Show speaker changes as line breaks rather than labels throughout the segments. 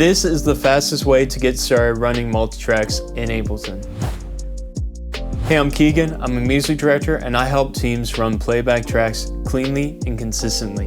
This is the fastest way to get started running Multitracks in Ableton. Hey, I'm Keegan, I'm a music director and I help teams run playback tracks cleanly and consistently.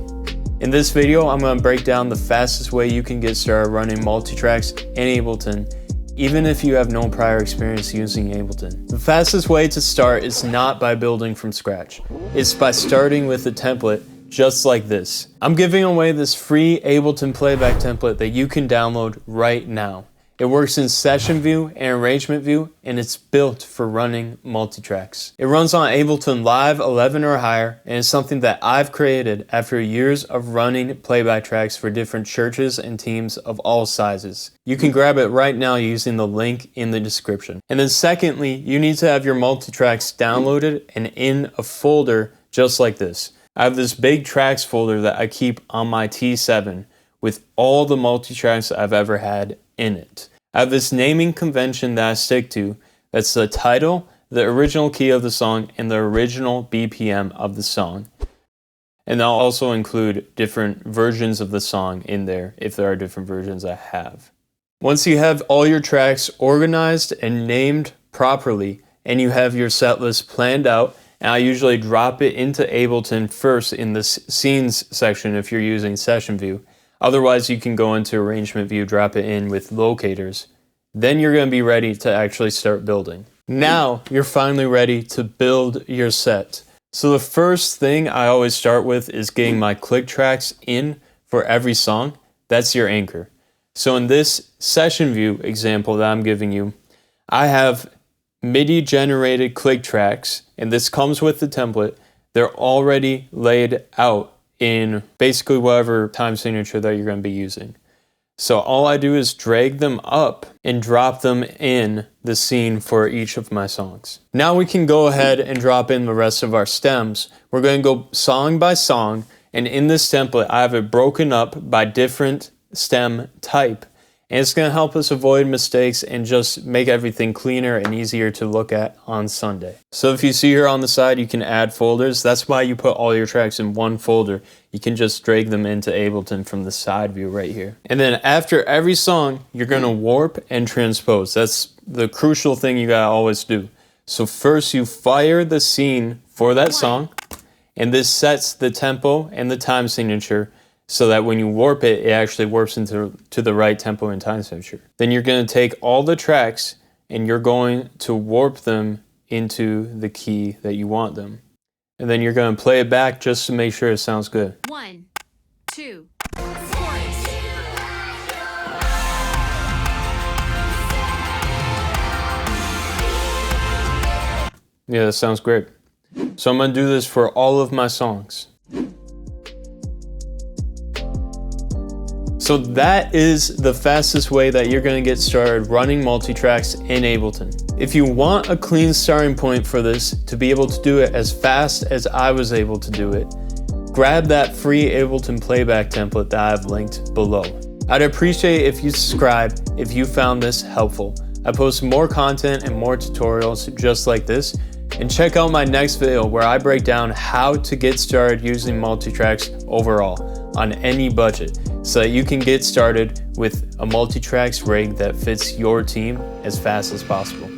In this video, I'm going to break down the fastest way you can get started running Multitracks in Ableton, even if you have no prior experience using Ableton. The fastest way to start is not by building from scratch. It's by starting with a template just like this. I'm giving away this free Ableton playback template that you can download right now. It works in session view and arrangement view, and it's built for running Multitracks. It runs on Ableton Live 11 or higher, and is something that I've created after years of running playback tracks for different churches and teams of all sizes. You can grab it right now using the link in the description. And then secondly, you need to have your Multitracks downloaded and in a folder just like this. I have this big tracks folder that I keep on my T7 with all the Multitracks I've ever had in it. I have this naming convention that I stick to. That's the title, the original key of the song, and the original BPM of the song. And I'll also include different versions of the song in there if there are different versions I have. Once you have all your tracks organized and named properly, and you have your set list planned out, and I usually drop it into Ableton first in the scenes section if you're using session view. Otherwise, you can go into arrangement view, drop it in with locators. Then you're going to be ready to actually start building. Now you're finally ready to build your set. So the first thing I always start with is getting my click tracks in for every song. That's your anchor. So in this session view example that I'm giving you, I have MIDI generated click tracks, and this comes with the template. They're already laid out in basically whatever time signature that you're going to be using. So all I do is drag them up and drop them in the scene for each of my songs. Now we can go ahead and drop in the rest of our stems. We're going to go song by song, and in this template I have it broken up by different stem type. And it's going to help us avoid mistakes and just make everything cleaner and easier to look at on Sunday. So if you see here on the side, you can add folders. That's why you put all your tracks in one folder. You can just drag them into Ableton from the side view right here. And then after every song, you're going to warp and transpose. That's the crucial thing you got to always do. So first you fire the scene for that song, and this sets the tempo and the time signature, so that when you warp it, it actually warps into the right tempo and time signature. Then you're going to take all the tracks and you're going to warp them into the key that you want them. And then you're going to play it back just to make sure it sounds good.
1, 2.
Yeah, that sounds great. So I'm going to do this for all of my songs. So that is the fastest way that you're going to get started running Multitracks in Ableton. If you want a clean starting point for this to be able to do it as fast as I was able to do it, grab that free Ableton playback template that I've linked below. I'd appreciate if you subscribe if you found this helpful. I post more content and more tutorials just like this, and check out my next video where I break down how to get started using Multitracks overall on any budget, so that you can get started with a Multitracks rig that fits your team as fast as possible.